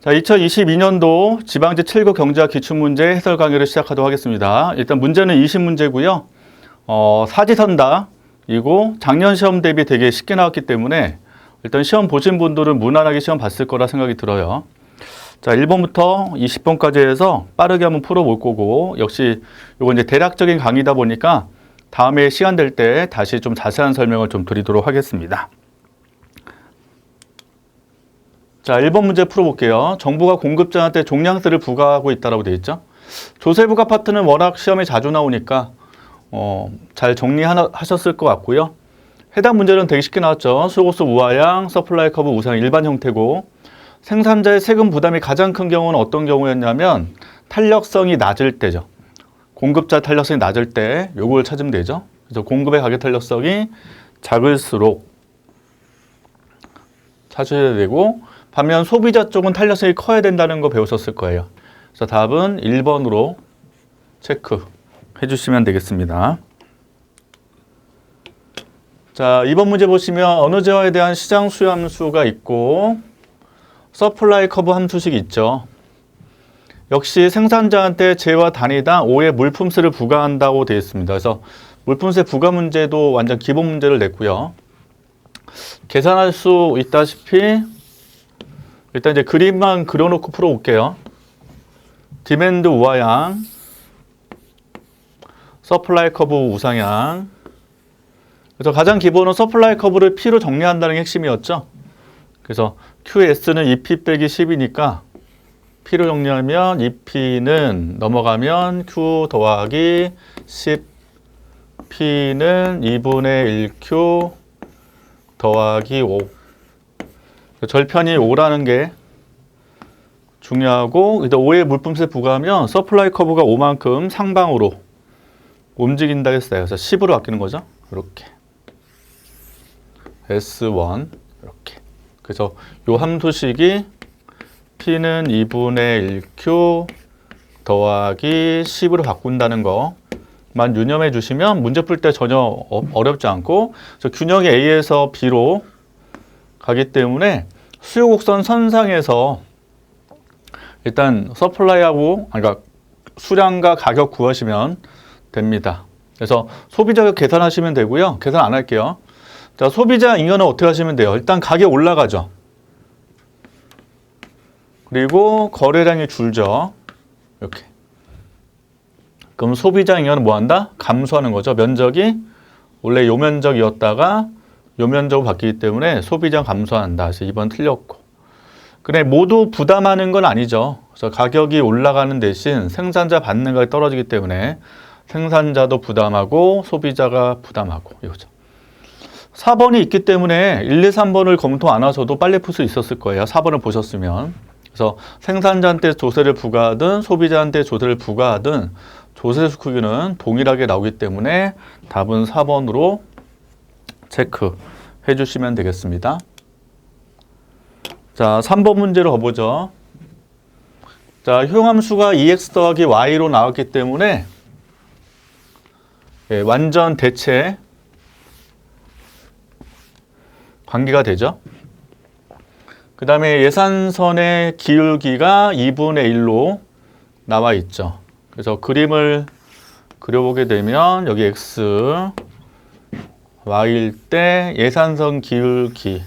자, 2022년도 지방제 7급 경제학 기출문제 해설 강의를 시작하도록 하겠습니다. 일단 문제는 20문제고요. 사지선다이고 작년 시험 대비 되게 쉽게 나왔기 때문에 일단 시험 보신 분들은 무난하게 시험 봤을 거라 생각이 들어요. 자, 1번부터 20번까지 해서 빠르게 한번 풀어볼 거고, 역시 이거 이제 대략적인 강의다 보니까 다음에 시간 될 때 다시 좀 자세한 설명을 좀 드리도록 하겠습니다. 자, 1번 문제 풀어볼게요. 정부가 공급자한테 종량세를 부과하고 있다고 되어 있죠. 조세부과 파트는 워낙 시험에 자주 나오니까 잘 정리하셨을 것 같고요. 해당 문제는 되게 쉽게 나왔죠. 수요코스트 우하향, 서플라이 커브 우상 일반 형태고, 생산자의 세금 부담이 가장 큰 경우는 어떤 경우였냐면 탄력성이 낮을 때죠. 공급자 탄력성이 낮을 때 요걸 찾으면 되죠. 그래서 공급의 가격 탄력성이 작을수록 찾으셔야 되고, 반면 소비자 쪽은 탄력성이 커야 된다는 거 배우셨을 거예요. 그래서 답은 1번으로 체크해 주시면 되겠습니다. 자, 2번 문제 보시면 어느 재화에 대한 시장 수요 함수가 있고 서플라이 커브 함수식이 있죠. 역시 생산자한테 재화 단위당 5의 물품세를 부과한다고 되어 있습니다. 그래서 물품세 부과 문제도 완전 기본 문제를 냈고요. 계산할 수 있다시피 일단 이제 그림만 그려놓고 풀어볼게요. 디맨드 우하향, 서플라이 커브 우상향. 그래서 가장 기본은 서플라이 커브를 P로 정리한다는 게 핵심이었죠. 그래서 QS는 2P 빼기 10이니까 P로 정리하면 2P는 넘어가면 Q 더하기 10, P는 2분의 1Q 더하기 5. 절편이 5라는 게 중요하고, 일단 5의 물품세 부과하면 서플라이 커브가 5만큼 상방으로 움직인다 했어요. 그래서 10으로 바뀌는 거죠. 이렇게 S1 이렇게. 그래서 요 함수식이 P는 2분의 1Q 더하기 10으로 바꾼다는 거만 유념해 주시면 문제 풀 때 전혀 어렵지 않고, 균형이 A에서 B로 가기 때문에 수요 곡선 선상에서 일단 서플라이하고, 그러니까 수량과 가격 구하시면 됩니다. 그래서 소비자 계산하시면 되고요. 계산 안 할게요. 자, 소비자 잉여는 어떻게 하시면 돼요? 일단 가격 올라가죠. 그리고 거래량이 줄죠. 이렇게. 그럼 소비자 잉여는 뭐 한다? 감소하는 거죠. 면적이 원래 요 면적이었다가 요 면적으로 바뀌기 때문에 소비자 감소한다. 그래서 2번 틀렸고. 근데 모두 부담하는 건 아니죠. 그래서 가격이 올라가는 대신 생산자 받는 가격이 떨어지기 때문에 생산자도 부담하고 소비자가 부담하고 이거죠. 4번이 있기 때문에 1, 2, 3번을 검토 안 하셔도 빨리 풀 수 있었을 거예요. 4번을 보셨으면. 그래서 생산자한테 조세를 부과하든 소비자한테 조세를 부과하든 조세 크기는 동일하게 나오기 때문에 답은 4번으로 체크해 주시면 되겠습니다. 자, 3번 문제로 가보죠. 자, 효용함수가 2x 더하기 y로 나왔기 때문에 완전 대체 관계가 되죠. 그 다음에 예산선의 기울기가 2분의 1로 나와 있죠. 그래서 그림을 그려보게 되면 여기 x, y일 때 예산선 기울기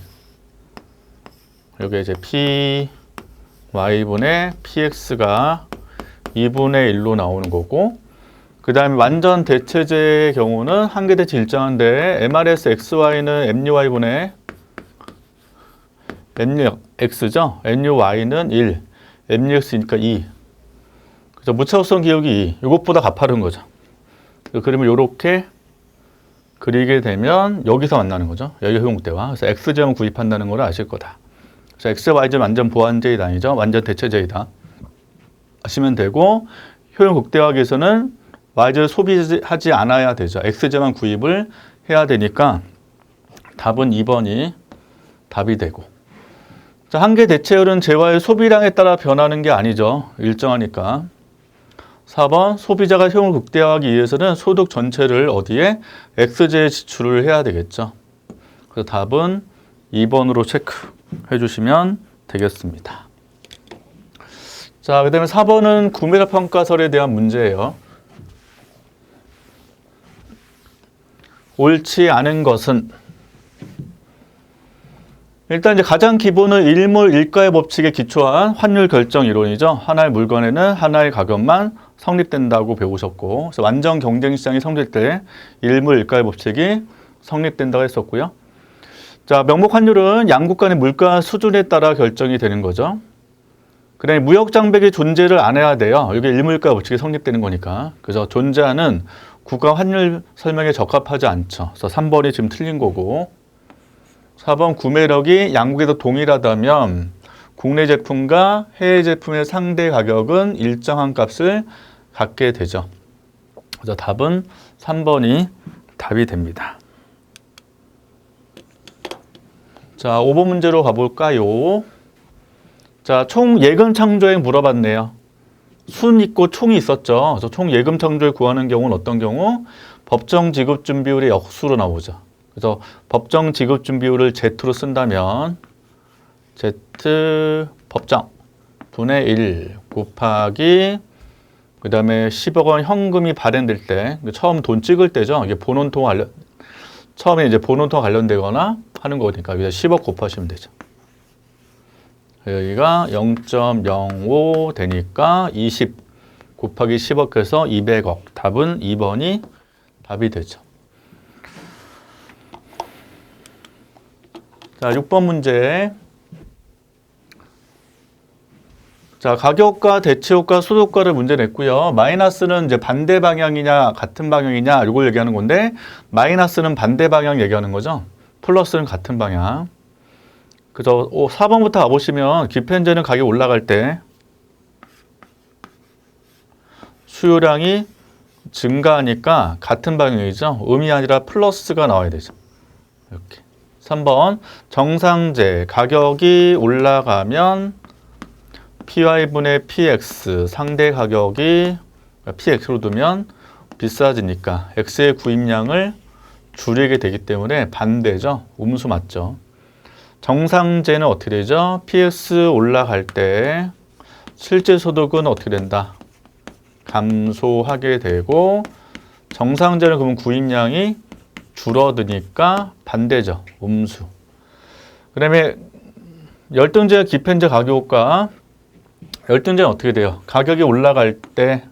여기 이제 p y분의 px가 2분의 1로 나오는 거고, 그 다음에 완전 대체제의 경우는 한계대치 일정한데 MRS xy는 MUy분의 MUx죠. MUy는 1, MUx니까 2. 그래서 무차곡선 기울기 2, 이것보다 가파른 거죠. 그림을 이렇게 그리게 되면 여기서 만나는 거죠. 여기 효용대와. 그래서 x제곱을 구입한다는 걸 아실 거다. 그래서 x, y제는 완전 보완제이다 아니죠. 완전 대체제이다 하시면 되고, 효용 극대화에서는 y제를 소비하지 않아야 되죠. x제만 구입을 해야 되니까 답은 2번이 답이 되고. 자, 한계 대체율은 재화의 소비량에 따라 변하는 게 아니죠. 일정하니까. 4번 소비자가 효용을 극대화하기 위해서는 소득 전체를 어디에? X제에 지출을 해야 되겠죠. 그래서 답은 2번으로 체크해 주시면 되겠습니다. 자, 그 다음에 4번은 구매력 평가설에 대한 문제예요. 옳지 않은 것은 일단 이제 가장 기본은 일몰 일가의 법칙에 기초한 환율 결정 이론이죠. 하나의 물건에는 하나의 가격만 성립된다고 배우셨고, 그래서 완전 경쟁 시장이 성립될 때 일몰 일가의 법칙이 성립된다고 했었고요. 자, 명목 환율은 양국 간의 물가 수준에 따라 결정이 되는 거죠. 그다음에 무역 장벽이 존재를 안 해야 돼요. 이게 일몰일가 법칙이 성립되는 거니까. 그래서 존재하는 국가 환율 설명에 적합하지 않죠. 그래서 3번이 지금 틀린 거고, 4번 구매력이 양국에서 동일하다면 국내 제품과 해외 제품의 상대 가격은 일정한 값을 갖게 되죠. 그래서 답은 3번이 답이 됩니다. 자, 5번 문제로 가볼까요? 자, 총 예금 창조액 물어봤네요. 순 있고 총이 있었죠. 그래서 총 예금 창조액 구하는 경우는 어떤 경우? 법정 지급 준비율의 역수로 나오죠. 그래서 법정 지급 준비율을 Z로 쓴다면 Z 법정 분의 1 곱하기 그 다음에 10억 원 현금이 발행될 때 처음 돈 찍을 때죠. 이게 본원통 관련 처음에 이제 본원통 관련되거나 하는 거니까 여기다 10억 곱하시면 되죠. 여기가 0.05 되니까 20 곱하기 10억 해서 200억. 답은 2번이 답이 되죠. 자, 6번 문제. 자, 가격과 대체효과, 소득효과를 문제 냈고요. 마이너스는 이제 반대 방향이냐 같은 방향이냐 이걸 얘기하는 건데, 마이너스는 반대 방향 얘기하는 거죠. 플러스는 같은 방향. 그래서 4번부터 가보시면 기펜제는 가격이 올라갈 때 수요량이 증가하니까 같은 방향이죠. 음이 아니라 플러스가 나와야 되죠. 이렇게. 3번 정상제 가격이 올라가면 PY분의 PX 상대 가격이 PX로 두면 비싸지니까 X의 구입량을 줄이게 되기 때문에 반대죠. 음수 맞죠. 정상제는 어떻게 되죠? PX 올라갈 때 실제 소득은 어떻게 된다? 감소하게 되고, 정상제는 그러면 구입량이 줄어드니까 반대죠. 음수. 그 다음에 열등제와 기펜제 가격효과. 열등제는 어떻게 돼요? 가격이 올라갈 때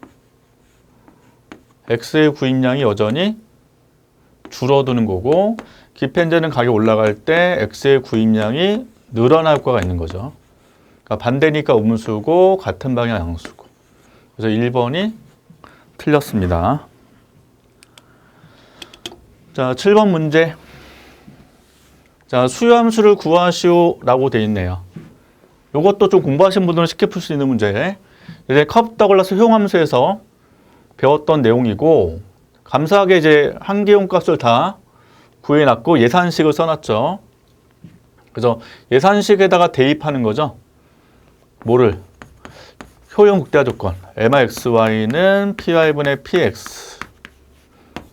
X의 구입량이 여전히 줄어드는 거고, 기펜제는 가격이 올라갈 때 X의 구입량이 늘어날 효과가 있는 거죠. 그러니까 반대니까 음수고 같은 방향 양수고. 그래서 1번이 틀렸습니다. 자, 7번 문제. 자, 수요함수를 구하시오라고 돼 있네요. 이것도 좀 공부하신 분들은 쉽게 풀 수 있는 문제. 이제 컵 더글라스 효용함수에서 배웠던 내용이고, 감사하게 이제 한계용 값을 다 구해놨고 예산식을 써놨죠. 그래서 예산식에다가 대입하는 거죠. 뭐를? 효용 극대화 조건. MXY는 PY분의 PX.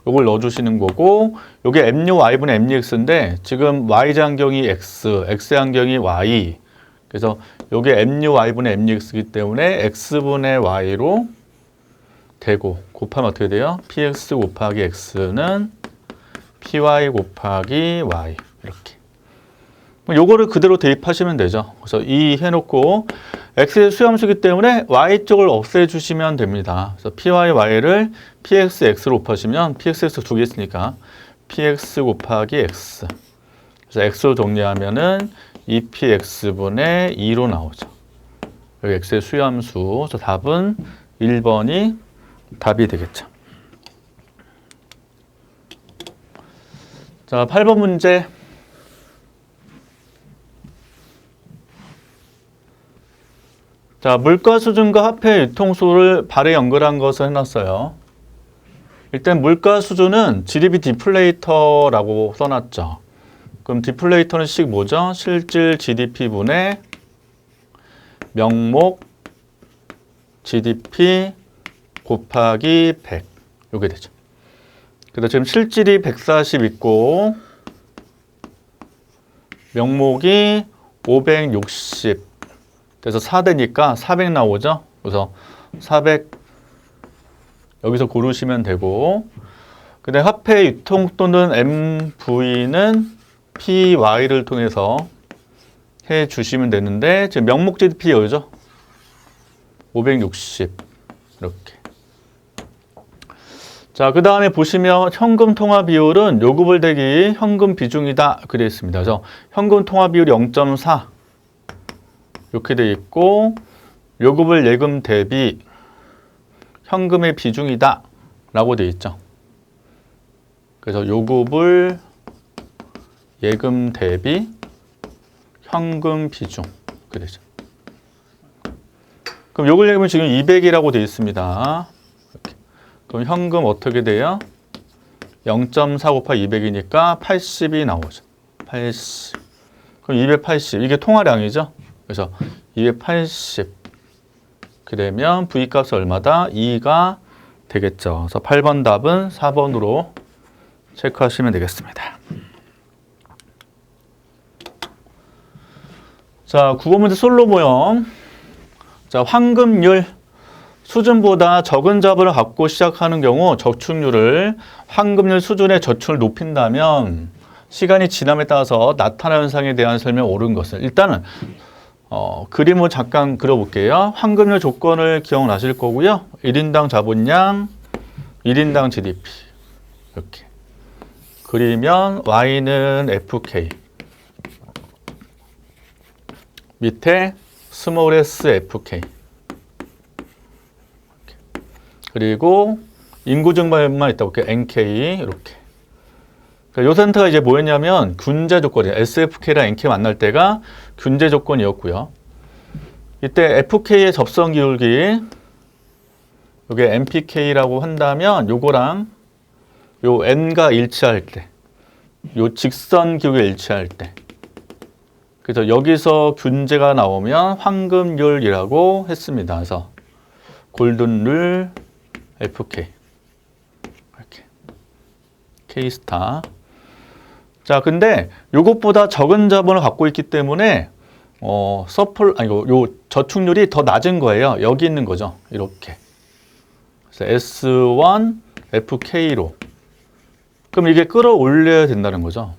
요걸 넣어주시는 거고, 요게 M요 Y분의 MX인데 지금 Y장경이 X, X장경이 Y. 그래서 요게 M요 Y분의 MX이기 때문에 X분의 Y로 되고, 곱하면 어떻게 돼요? PX 곱하기 X는 PY 곱하기 Y. 이렇게. 요거를 그대로 대입하시면 되죠. 그래서 이 해놓고 X의 수함수이기 때문에 Y쪽을 없애주시면 됩니다. 그래서 PY, Y를 PX, X로 곱하시면 PX, X 두 개 있으니까 PX 곱하기 X. 그래서 X로 정리하면은 2PX분의 2로 나오죠. 여기 X의 수함수. 그래서 답은 1번이 답이 되겠죠. 자, 8번 문제. 자, 물가 수준과 화폐 유통수를 발에 연결한 것을 해놨어요. 일단 물가 수준은 GDP 디플레이터라고 써놨죠. 그럼 디플레이터는 식 뭐죠? 실질 GDP분의 명목 GDP 곱하기 100. 요게 되죠. 그래서 지금 실질이 140 있고 명목이 560 그래서 4대니까 400 나오죠. 그래서 400 여기서 고르시면 되고, 근데 화폐 유통 또는 MV는 PY를 통해서 해 주시면 되는데, 지금 명목 GDP 여기죠? 560 이렇게. 자, 그 다음에 보시면 현금 통화 비율은 요구불 대기 현금 비중이다 그래 있습니다. 그래서 현금 통화 비율이 0.4 이렇게 돼 있고, 요구불 예금 대비 현금의 비중이다 라고 돼 있죠. 그래서 요구불 예금 대비 현금 비중 그러죠. 그럼 요구불 예금은 지금 200이라고 돼 있습니다. 이렇게. 그럼 현금 어떻게 돼요? 0.4 곱하기 200이니까 80이 나오죠. 80. 그럼 280. 이게 통화량이죠. 그래서 280. 그러면 V값은 얼마다? 2가 되겠죠. 그래서 8번 답은 4번으로 체크하시면 되겠습니다. 자, 9번 문제 솔로 모형. 자, 환급률 수준보다 적은 자본을 갖고 시작하는 경우 저축률을 환급률 수준의 저축을 높인다면 시간이 지남에 따라서 나타나는 현상에 대한 설명 옳은 것을. 일단은 그림을 잠깐 그려볼게요. 환급률 조건을 기억나실 거고요. 1인당 자본량, 1인당 GDP 이렇게 그리면 Y는 FK 밑에 스몰 s FK 이렇게. 그리고 인구 증가율만 있다 볼게요. NK 이렇게. 그러니까 요 센터가 이제 뭐였냐면 균제 조건이에요. SFK랑 NK 만날 때가 균제 조건이었고요. 이때 FK의 접선 기울기 요게 MPK라고 한다면 요거랑 요 N가 일치할 때, 요 직선 기울기가 일치할 때, 그래서 여기서 균제가 나오면 황금률이라고 했습니다. 그래서 골든룰 FK 이렇게 K스타. 자, 근데 요것보다 적은 자본을 갖고 있기 때문에 요 저축률이 더 낮은 거예요. 여기 있는 거죠. 이렇게. 그래서 S1 FK로. 그럼 이게 끌어올려야 된다는 거죠.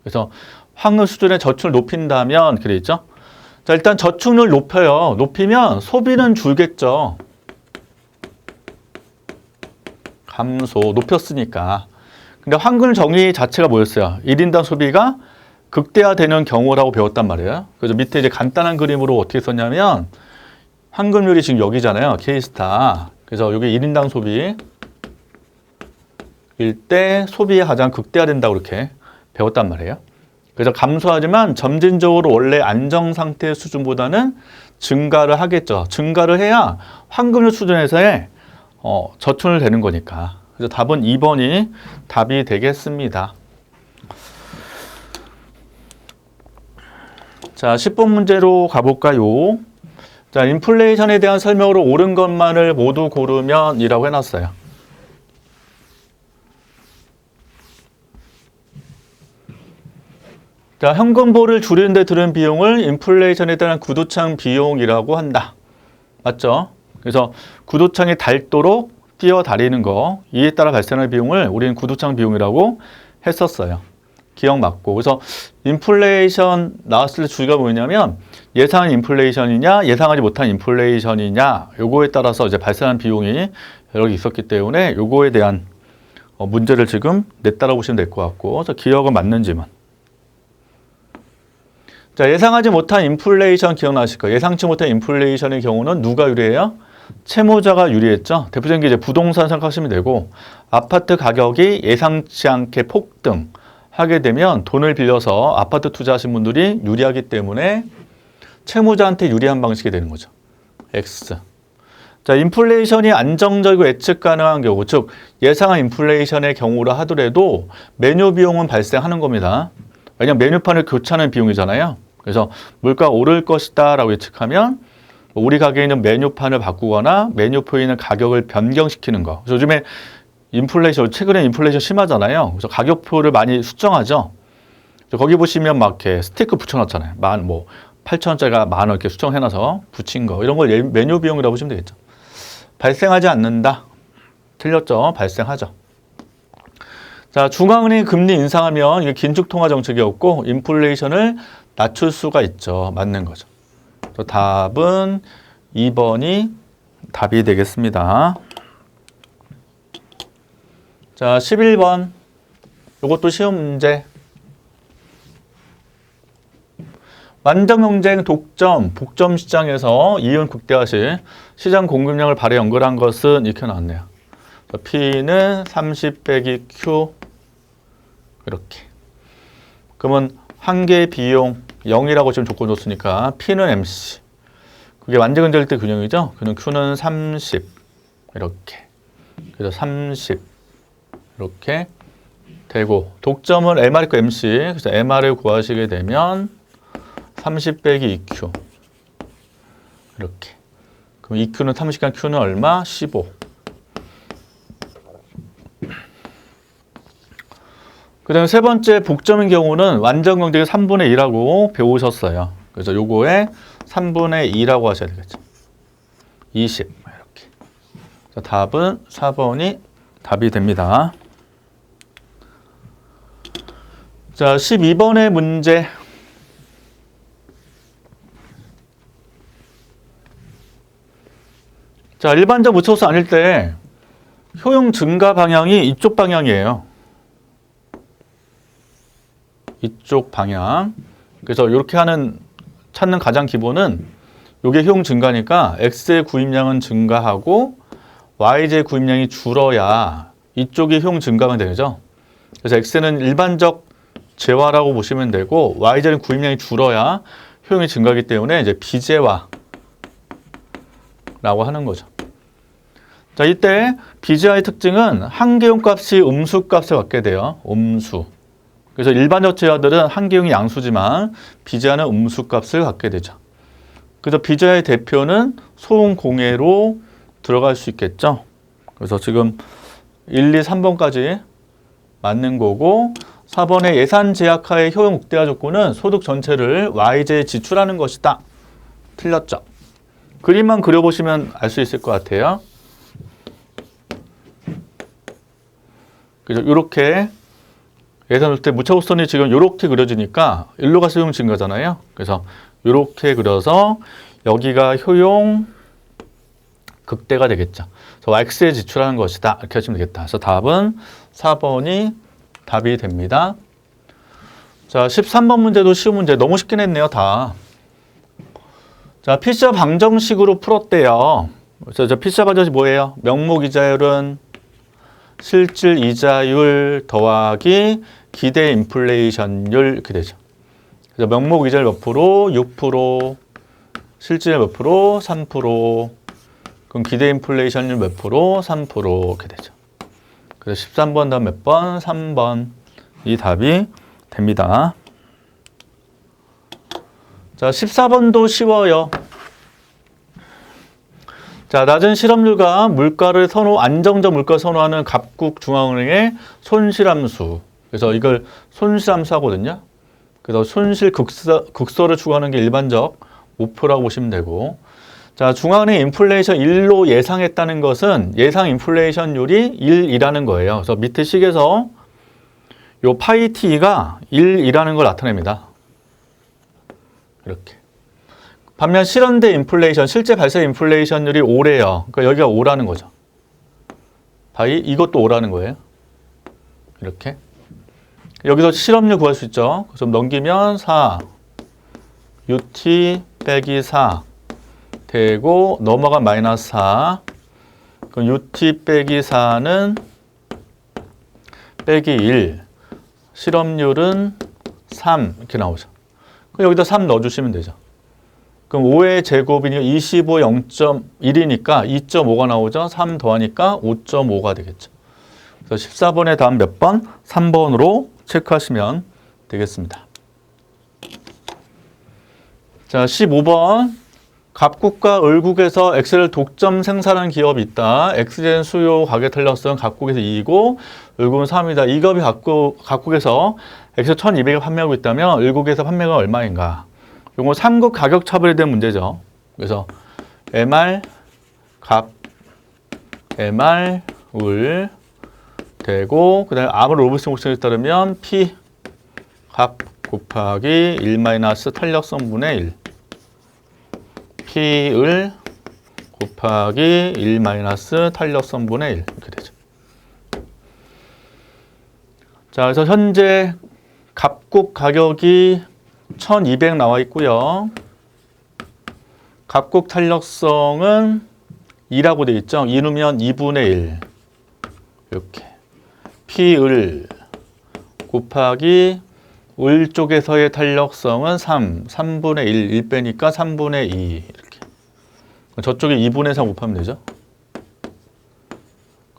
그래서 황금 수준의 저축을 높인다면 그래 있죠. 자, 일단 저축률 높여요. 높이면 소비는 줄겠죠. 감소, 높였으니까. 근데 황금 정의 자체가 뭐였어요? 1인당 소비가 극대화되는 경우라고 배웠단 말이에요. 그래서 밑에 이제 간단한 그림으로 어떻게 썼냐면 황금률이 지금 여기잖아요. K스타. 그래서 여기 1인당 소비 일 때 소비가 가장 극대화된다고 이렇게 배웠단 말이에요. 그래서 감소하지만 점진적으로 원래 안정 상태의 수준보다는 증가를 하겠죠. 증가를 해야 황금률 수준에서의 저축을 되는 거니까. 그래서 답은 2번이 답이 되겠습니다. 자, 10번 문제로 가볼까요? 자, 인플레이션에 대한 설명으로 옳은 것만을 모두 고르면 이라고 해놨어요. 자, 현금보를 줄이는 데 드는 비용을 인플레이션에 따른 구두창 비용이라고 한다. 맞죠? 그래서 구두창이 닳도록 뛰어다니는 거, 이에 따라 발생하는 비용을 우리는 구두창 비용이라고 했었어요. 기억 맞고. 그래서 인플레이션 나왔을 때 주의가 뭐냐면 예상한 인플레이션이냐 예상하지 못한 인플레이션이냐 요거에 따라서 이제 발생한 비용이 여러 개 있었기 때문에 요거에 대한 문제를 지금 냈다라고 보시면 될 것 같고, 그래서 기억은 맞는지만. 자, 예상하지 못한 인플레이션 기억나실 거예요. 예상치 못한 인플레이션의 경우는 누가 유리해요? 채무자가 유리했죠. 대표적인 게 이제 부동산 생각하시면 되고, 아파트 가격이 예상치 않게 폭등하게 되면 돈을 빌려서 아파트 투자하신 분들이 유리하기 때문에 채무자한테 유리한 방식이 되는 거죠. X. 자, 인플레이션이 안정적이고 예측 가능한 경우, 즉 예상한 인플레이션의 경우라 하더라도 메뉴 비용은 발생하는 겁니다. 왜냐하면 메뉴판을 교체하는 비용이잖아요. 그래서 물가가 오를 것이다 라고 예측하면 우리 가게에 있는 메뉴판을 바꾸거나 메뉴표에 있는 가격을 변경시키는 거. 그래서 요즘에 인플레이션, 최근에 인플레이션 심하잖아요. 그래서 가격표를 많이 수정하죠. 거기 보시면 막 이렇게 스티커 붙여놨잖아요. 8,000원짜리가 10,000원 이렇게 수정해놔서 붙인 거. 이런 걸 메뉴 비용이라고 보시면 되겠죠. 발생하지 않는다. 틀렸죠? 발생하죠. 자, 중앙은행이 금리 인상하면 이게 긴축통화 정책이었고 인플레이션을 낮출 수가 있죠. 맞는 거죠. 그래서 답은 2번이 답이 되겠습니다. 자, 11번. 이것도 시험 문제. 완전 경쟁 독점, 복점 시장에서 이윤 극대화 시 시장 공급량을 발에 연결한 것은 이렇게 나왔네요. P는 30 빼기 Q 이렇게. 그러면 한 개의 비용 0이라고 지금 조건 줬으니까 P는 MC. 그게 완전 근절대 균형이죠. 그럼 Q는 30 이렇게. 그래서 30 이렇게 되고 독점은 MR 있고 MC. 그래서 MR을 구하시게 되면 30 빼기 2Q 이렇게. 그럼 2Q는 30간 Q는 얼마? 15. 그 다음에 세 번째 복점인 경우는 완전 경쟁의 3분의 1하고 배우셨어요. 그래서 요거에 3분의 2라고 하셔야 되겠죠. 20 이렇게. 자, 답은 4번이 답이 됩니다. 자, 12번의 문제. 자, 일반적 무차소수 아닐 때 효용 증가 방향이 이쪽 방향이에요. 이쪽 방향. 그래서 이렇게 찾는 가장 기본은 이게 효용 증가니까 X의 구입량은 증가하고 Y의 구입량이 줄어야 이쪽이 효용 증가가 되죠. 그래서 X는 일반적 재화라고 보시면 되고 Y는 구입량이 줄어야 효용이 증가하기 때문에 이제 비재화라고 하는 거죠. 자, 이때 비재화의 특징은 한계용 값이 음수 값을 갖게 돼요. 음수. 그래서 일반적 재화들은 한계용이 양수지만 비재화는 음수 값을 갖게 되죠. 그래서 비재화의 대표는 소음공해로 들어갈 수 있겠죠. 그래서 지금 1, 2, 3번까지 맞는 거고 4번의 예산 제약하의 효용 극대화 조건은 소득 전체를 Y제에 지출하는 것이다. 틀렸죠. 그림만 그려보시면 알 수 있을 것 같아요. 그래서 이렇게 예산 줄 때 무차곡선이 지금 이렇게 그려지니까 일로 가서 효용 증가잖아요. 그래서 이렇게 그려서 여기가 효용 극대가 되겠죠. 그래서 X에 지출하는 것이다. 이렇게 하시면 되겠다. 그래서 답은 4번이 답이 됩니다. 자, 13번 문제도 쉬운 문제. 너무 쉽긴 했네요, 다. 자, 피셔 방정식으로 풀었대요. 그래서 저 피셔 방정식 뭐예요? 명목 이자율은 실질 이자율 더하기 기대 인플레이션율 이렇게 되죠. 그래서 명목 이자율 몇 프로? 6%. 실질 몇 프로? 3%. 그럼 기대 인플레이션율 몇 프로? 3% 이렇게 되죠. 그래서 13번 다음 몇 번? 3번. 이 답이 됩니다. 자, 14번도 쉬워요. 자, 낮은 실업률과 물가를 안정적 물가를 선호하는 각국 중앙은행의 손실함수. 그래서 이걸 손실함수 하거든요. 그래서 손실 극소를 추구하는 게 일반적 목표라고 보시면 되고. 자, 중앙은행 인플레이션 1로 예상했다는 것은 예상 인플레이션율이 1이라는 거예요. 그래서 밑에 식에서 요 파이 t가 1이라는 걸 나타냅니다. 이렇게. 반면 실현대 인플레이션, 실제 발생 인플레이션율이 5래요. 그러니까 여기가 5라는 거죠. 파이 이것도 5라는 거예요. 이렇게. 여기서 실업률 구할 수 있죠. 그래서 넘기면 4, UT 빼기 4 되고 넘어가 마이너스 4. 그럼 UT 빼기 4는 빼기 1. 실업률은 3 이렇게 나오죠. 그럼 여기다 3 넣어주시면 되죠. 그럼 5의 제곱이니까 25, 0.1이니까 2.5가 나오죠. 3 더하니까 5.5가 되겠죠. 그래서 14번의 다음 몇 번? 3번으로 체크하시면 되겠습니다. 자, 15번. 각국과 을국에서 엑셀을 독점 생산하는 기업이 있다. 엑스젠 수요 가격 탄력성 각국에서 2이고 을국은 3이다. 이 기업이 각국에서 엑셀 1200을 판매하고 있다면 을국에서 판매가 얼마인가? 요건 3급 가격 차별에 대한 문제죠. 그래서 MR 값 MR 울 되고 그 다음에 R을 로브슨 곱셈에 따르면 P 값 곱하기 1 마이너스 탄력성분의 1 P을 곱하기 1 마이너스 탄력성분의 1 이렇게 되죠. 자, 그래서 현재 갑곡 가격이 1200 나와 있고요. 갑곡 탄력성은 2라고 되어 있죠. 2누면 2분의 1 이렇게 P을 곱하기 을 쪽에서의 탄력성은 3분의 1 빼니까 3분의 2 이렇게. 저쪽에 2분의 3 곱하면 되죠.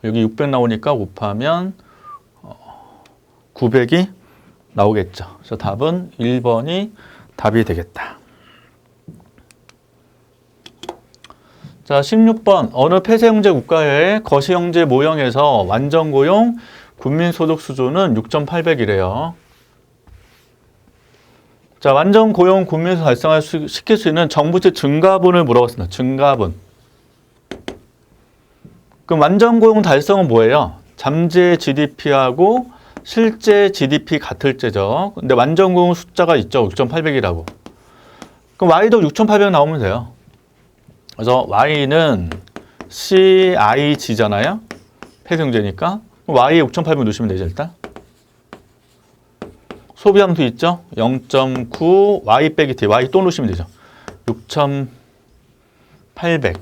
여기 600 나오니까 곱하면 900이 나오겠죠. 그래서 답은 1번이 답이 되겠다. 자, 16번. 어느 폐쇄형제 국가의 거시형제 모형에서 완전고용 국민소득 수준은 6,800이래요. 자, 완전고용 국민소득 달성을 시킬 수 있는 정부채 증가분을 물어봤습니다. 증가분. 그럼 완전고용 달성은 뭐예요? 잠재 GDP하고 실제 GDP 같을 때죠. 근데 완전고용 숫자가 있죠. 6,800이라고. 그럼 Y도 6,800 나오면 돼요. 그래서 Y는 CIG잖아요. 폐쇄형제니까. Y에 6,800 넣으시면 되죠, 일단. 소비함수 있죠? 0.9 Y 빼기 T. Y 또 넣으시면 되죠. 6,800.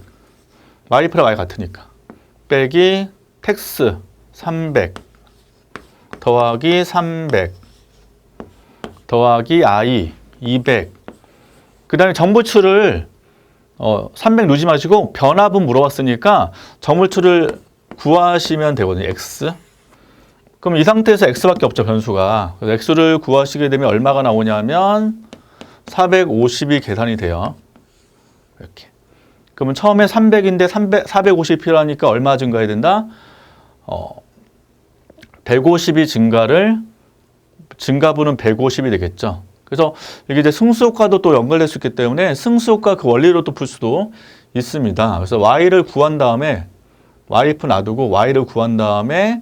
Y 플러스 Y 같으니까. 빼기 텍스 300. 더하기 300. 더하기 I 200. 그 다음에 정부출을 300 넣지 마시고 변압은 물어봤으니까 정부출을 구하시면 되거든요. X. 그럼 이 상태에서 X밖에 없죠, 변수가. 그래서 X를 구하시게 되면 얼마가 나오냐면 450이 계산이 돼요. 이렇게. 그러면 처음에 300인데 450이 필요하니까 얼마 증가해야 된다? 150이 증가분은 150이 되겠죠. 그래서 이게 이제 승수효과도 또 연결될 수 있기 때문에 승수효과 그 원리로 또 풀 수도 있습니다. 그래서 Y를 구한 다음에 YF 놔두고 Y를 구한 다음에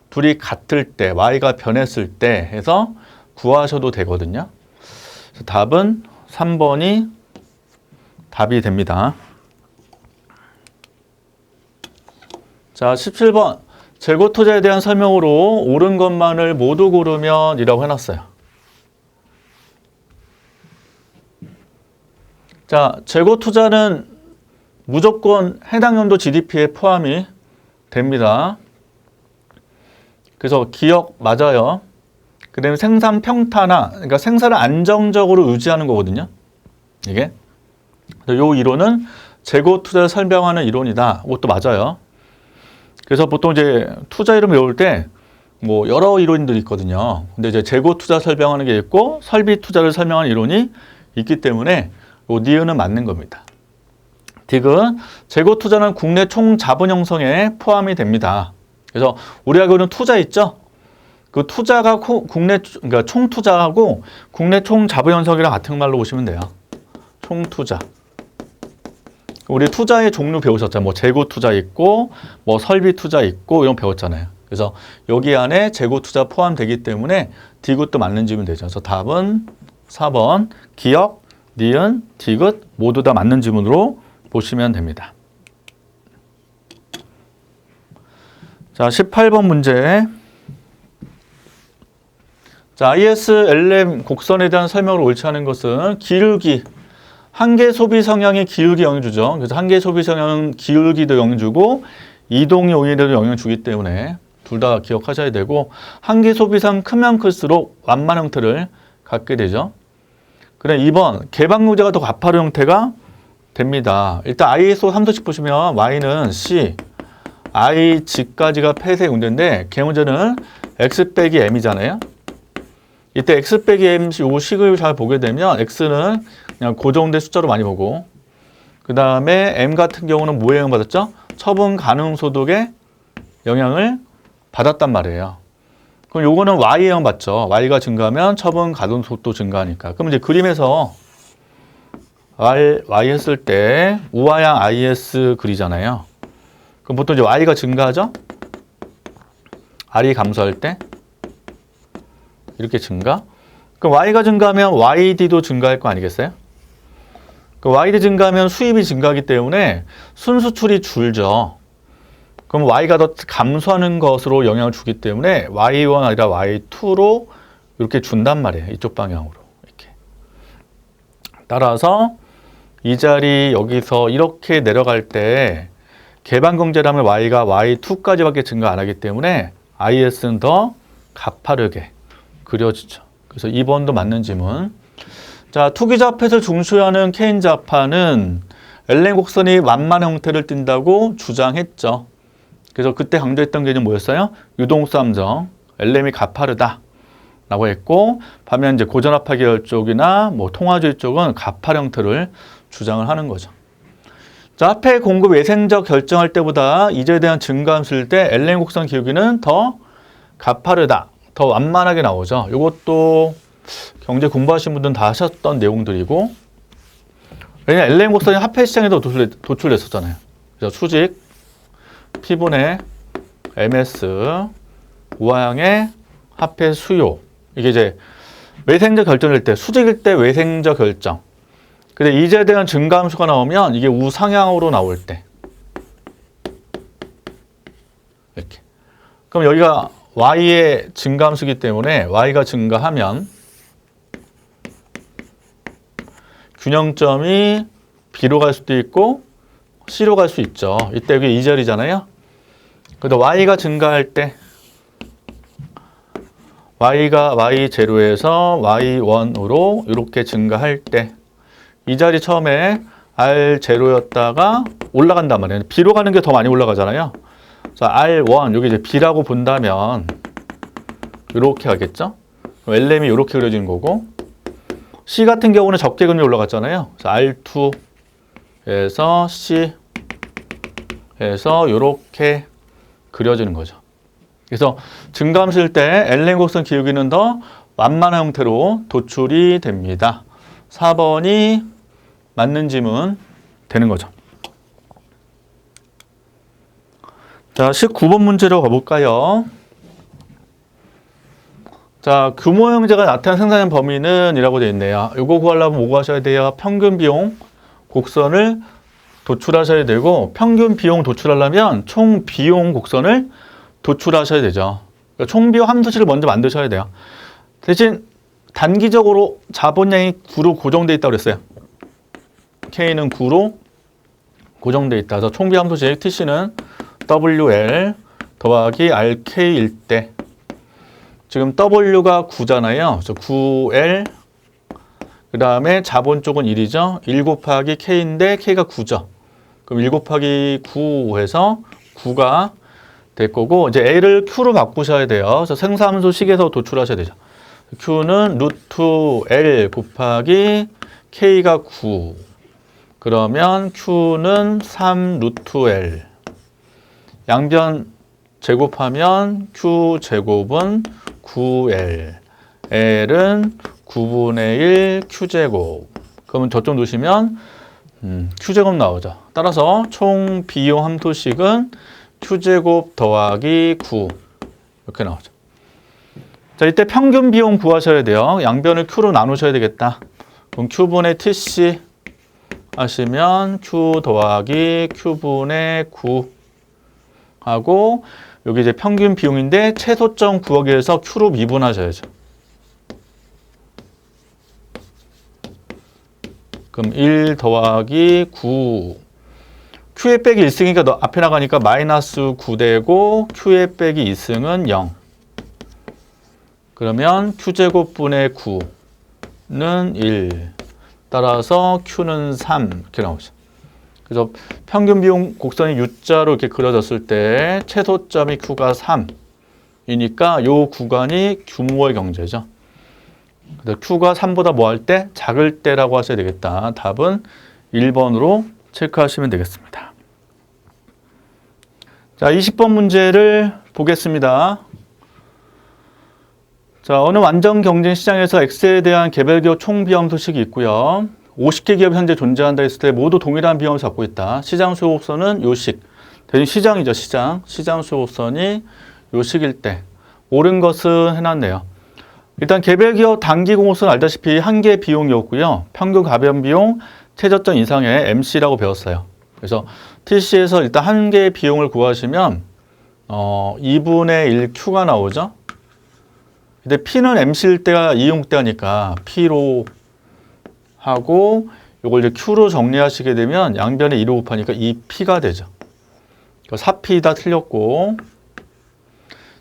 둘이 같을 때, Y가 변했을 때 해서 구하셔도 되거든요. 그래서 답은 3번이 답이 됩니다. 자, 17번. 재고투자에 대한 설명으로 옳은 것만을 모두 고르면 이라고 해놨어요. 자, 재고투자는 무조건 해당 연도 GDP에 포함이 됩니다. 그래서 기억 맞아요. 그 다음에 생산 평탄화, 그러니까 생산을 안정적으로 유지하는 거거든요. 이게. 이 이론은 재고 투자를 설명하는 이론이다. 이것도 맞아요. 그래서 보통 이제 투자 이론 배울 때 뭐 여러 이론들이 있거든요. 근데 이제 재고 투자 설명하는 게 있고 설비 투자를 설명하는 이론이 있기 때문에 이 니은은 맞는 겁니다. 디귿, 재고 투자는 국내 총 자본 형성에 포함이 됩니다. 그래서 우리가 알고 있는 투자 있죠? 그 투자가 그러니까 총 투자하고 국내 총 자본 형성이랑 같은 말로 보시면 돼요. 총 투자. 우리 투자의 종류 배우셨잖아요. 뭐 재고 투자 있고, 뭐 설비 투자 있고 이런 거 배웠잖아요. 그래서 여기 안에 재고 투자 포함되기 때문에 디귿도 맞는 질문 되죠. 그래서 답은 4번 기억, 니은, 디귿 모두 다 맞는 질문으로 보시면 됩니다. 자, 18번 문제. 자, ISLM 곡선에 대한 설명을 옳지 않은 것은 기울기, 한계 소비 성향의 기울기 영향을 주죠. 그래서 한계 소비 성향은 기울기도 영향을 주고 이동 요인에도 영향을 주기 때문에 둘 다 기억하셔야 되고 한계 소비상 크면 클수록 완만 형태를 갖게 되죠. 그래 2번 개방 요제가 더 가파른 형태가 됩니다. 일단 ISO 340 보시면 Y는 C, I, G까지가 폐쇄 문제인데 개 문제는 X 빼기 M이잖아요. 이때 X 빼기 M 요 식을 잘 보게 되면 X는 그냥 고정된 숫자로 많이 보고 그 다음에 M 같은 경우는 뭐에 영향받았죠? 처분 가능 소득에 영향을 받았단 말이에요. 그럼 요거는 Y에 영향받죠. Y가 증가하면 처분 가능 소득도 증가하니까. 그럼 이제 그림에서 y 했을 때 우하향 is 그리잖아요. 그럼 보통 이제 y가 증가하죠? r이 감소할 때 이렇게 증가. 그럼 y가 증가하면 yd도 증가할 거 아니겠어요? 그 yd 증가하면 수입이 증가하기 때문에 순수출이 줄죠. 그럼 y가 더 감소하는 것으로 영향을 주기 때문에 y1 아니라 y2로 이렇게 준단 말이에요. 이쪽 방향으로. 이렇게. 따라서 이 자리 여기서 이렇게 내려갈 때 개방경제라면 y가 y2까지밖에 증가 안 하기 때문에 is는 더 가파르게 그려지죠. 그래서 2번도 맞는 지문. 자, 투기좌팻을 중시하는 케인좌파는 LM 곡선이 완만 형태를 띈다고 주장했죠. 그래서 그때 강조했던 개념이 뭐였어요? 유동수함정, LM이 가파르다 라고 했고, 반면 이제 고전압파 계열 쪽이나 뭐 통화주의 쪽은 가파르 형태를 주장을 하는 거죠. 자, 화폐 공급 외생적 결정할 때보다 이자에 대한 증가함수일 때 LM 곡선 기울기는 더 가파르다, 더 완만하게 나오죠. 이것도 경제 공부하신 분들은 다 하셨던 내용들이고, 왜냐면 LM 곡선이 화폐 시장에도 도출됐었잖아요. 그래서 수직 P분의 MS 우하향의 화폐 수요, 이게 이제 외생적 결정일 때, 수직일 때 외생적 결정. 근데 이자에 대한 증가함수가 나오면 이게 우상향으로 나올 때 이렇게. 그럼 여기가 y의 증가함수이기 때문에 y가 증가하면 균형점이 B로 갈 수도 있고 C로 갈 수 있죠. 이때 이게 이 자리잖아요. 그래도 y가 증가할 때 y가 y0에서 y1으로 이렇게 증가할 때 이 자리 처음에 R0였다가 올라간단 말이에요. B로 가는 게 더 많이 올라가잖아요. 자, R1, 여기 이제 B라고 본다면 이렇게 가겠죠? LM이 이렇게 그려지는 거고, C 같은 경우는 적게 금리 올라갔잖아요. 그래서 R2에서 C에서 이렇게 그려지는 거죠. 그래서 증가함수일 때 LM 곡선 기울기는 더 완만한 형태로 도출이 됩니다. 4번이 맞는 지문 되는 거죠. 자, 19번 문제로 가볼까요? 자, 규모 형제가 나타난 생산량 범위는 이라고 되어 있네요. 이거 구하려면 뭐 구하셔야 돼요? 평균 비용 곡선을 도출하셔야 되고, 평균 비용 도출하려면 총 비용 곡선을 도출하셔야 되죠. 그러니까 총 비용 함수식을 먼저 만드셔야 돼요. 대신 단기적으로 자본량이 9로 고정되어 있다고 그랬어요. K는 9로 고정되어 있다. 그래서 총 비용 함수식 TC는 WL 더하기 RK일 때, 지금 W가 9잖아요. 그래서 9L, 그 다음에 자본 쪽은 1이죠. 1 곱하기 K인데 K가 9죠. 그럼 1 곱하기 9 해서 9가 될 거고, 이제 L을 Q로 바꾸셔야 돼요. 그래서 생산함수식에서 도출하셔야 되죠. Q는 루트 L 곱하기 K가 9. 그러면 Q는 3 루트 L. 양변 제곱하면 Q 제곱은 9L. L은 9분의 1 Q제곱. 그러면 저쪽 놓으시면 Q제곱 나오죠. 따라서 총 비용 함수식은 Q제곱 더하기 9. 이렇게 나오죠. 자, 이때 평균 비용 구하셔야 돼요. 양변을 Q로 나누셔야 되겠다. 그럼 Q분의 TC 하시면 Q 더하기 Q분의 9 하고, 여기 이제 평균 비용인데 최소점 구하기 위해서 Q로 미분하셔야죠. 그럼 1 더하기 9. Q에 빼기 1승이니까 앞에 나가니까 마이너스 9 되고, Q에 빼기 2승은 0. 그러면 Q제곱분의 9는 1. 따라서 Q는 3 이렇게 나오죠. 그래서 평균 비용 곡선이 U자로 이렇게 그려졌을 때 최소점이 Q가 3이니까 이 구간이 규모의 경제죠. 그래서 Q가 3보다 뭐 할 때? 작을 때라고 하셔야 되겠다. 답은 1번으로 체크하시면 되겠습니다. 자, 20번 문제를 보겠습니다. 자, 어느 완전 경쟁 시장에서 X에 대한 개별 기업 총 비용 소식이 있고요. 50개 기업이 현재 존재한다 했을 때 모두 동일한 비용을 잡고 있다. 시장 수요곡선은 요식. 대신 시장이죠, 시장. 시장 수요곡선이 요식일 때. 옳은 것은 해놨네요. 일단 개별 기업 단기 공모선 알다시피 한 개 비용이었고요. 평균 가변 비용, 최저점 이상의 MC라고 배웠어요. 그래서 TC에서 일단 한 개의 비용을 구하시면 2분의 1 Q가 나오죠. 근데 P는 MC일 때가 이용대니까 P로 하고 이걸 이제 Q로 정리하시게 되면 양변에 2로 곱하니까 2P가 되죠. 4P 다 틀렸고.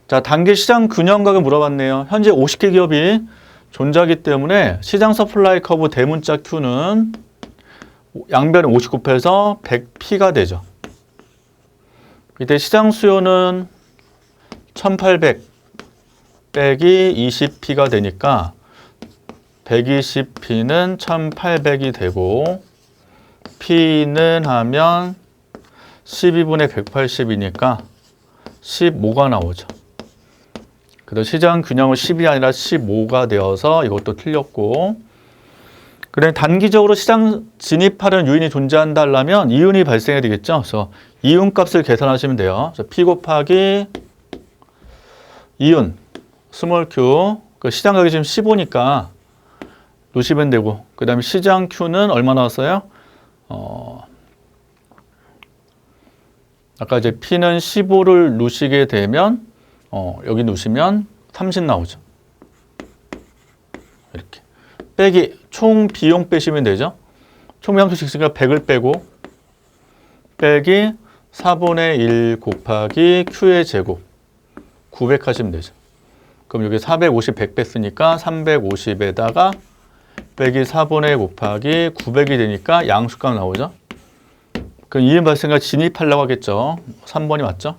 자, 단기 시장 균형각을 물어봤네요. 현재 50개 기업이 존재하기 때문에 시장 서플라이 커브 대문자 Q는 양변에 50 곱해서 100P가 되죠. 이때 시장 수요는 1800 빼기 20P가 되니까 120P는 1800이 되고 P는 하면 12분의 180이니까 15가 나오죠. 그래서 시장 균형은 10이 아니라 15가 되어서 이것도 틀렸고, 그래 단기적으로 시장 진입하려는 요인이 존재한다 하려면 이윤이 발생해야 되겠죠. 그래서 이윤 값을 계산하시면 돼요. 그래서 P 곱하기 이윤 스몰 Q, 그 시장 가격이 지금 15니까 놓으시면 되고, 그 다음에 시장 Q는 얼마 나왔어요? 아까 이제 P는 15를 놓으시게 되면 여기 놓으시면 30 나오죠. 이렇게 빼기 총 비용 빼시면 되죠. 총 비용수 있으니까 100을 빼고 빼기 4분의 1 곱하기 Q의 제곱 900 하시면 되죠. 그럼 여기 450, 100 뺐으니까 350에다가 빼기 4분의 1 곱하기 900이 되니까 양수값 나오죠. 그럼 이윤 발생과 진입하려고 하겠죠. 3번이 맞죠?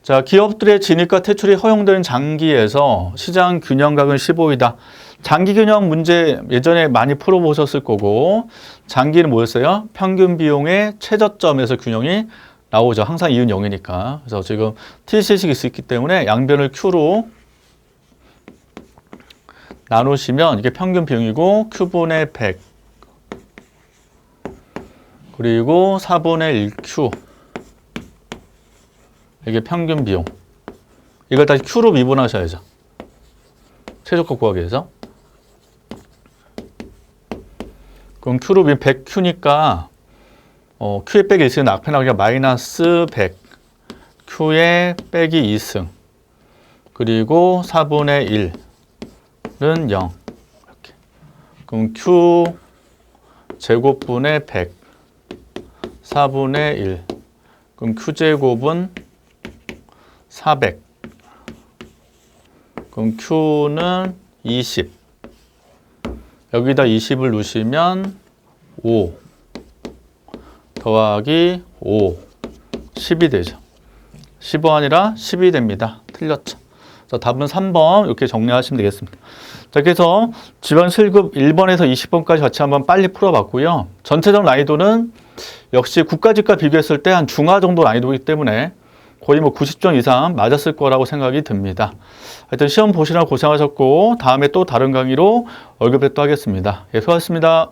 자, 기업들의 진입과 퇴출이 허용되는 장기에서 시장 균형각은 15이다. 장기 균형 문제 예전에 많이 풀어보셨을 거고, 장기는 뭐였어요? 평균 비용의 최저점에서 균형이 나오죠. 항상 이윤 0이니까. 그래서 지금 TC식이 있기 때문에 양변을 Q로 나누시면 이게 평균 비용이고 Q분의 100 그리고 4분의 1Q 이게 평균 비용. 이걸 다시 Q로 미분하셔야죠. 최저값 구하기 위해서. 그럼 Q로 미분 100Q니까 Q에 빼기 1승은 앞에 나오기가 마이너스 100 Q에 빼기 2승 그리고 4분의 1은 0 이렇게. 그럼 Q 제곱분의 100 4분의 1 그럼 Q제곱은 400 그럼 Q는 20 여기다 20을 넣으시면 5 더하기 5 10이 되죠. 15 아니라 10이 됩니다. 틀렸죠. 그래서 답은 3번 이렇게 정리하시면 되겠습니다. 자, 그래서 지방 실급 1번에서 20번까지 같이 한번 빨리 풀어봤고요. 전체적 난이도는 역시 국가직과 비교했을 때 한 중하 정도 난이도이기 때문에 거의 뭐 90점 이상 맞았을 거라고 생각이 듭니다. 하여튼 시험 보시느라 고생하셨고 다음에 또 다른 강의로 얼굴 뵙도록 하겠습니다. 예, 수고하셨습니다.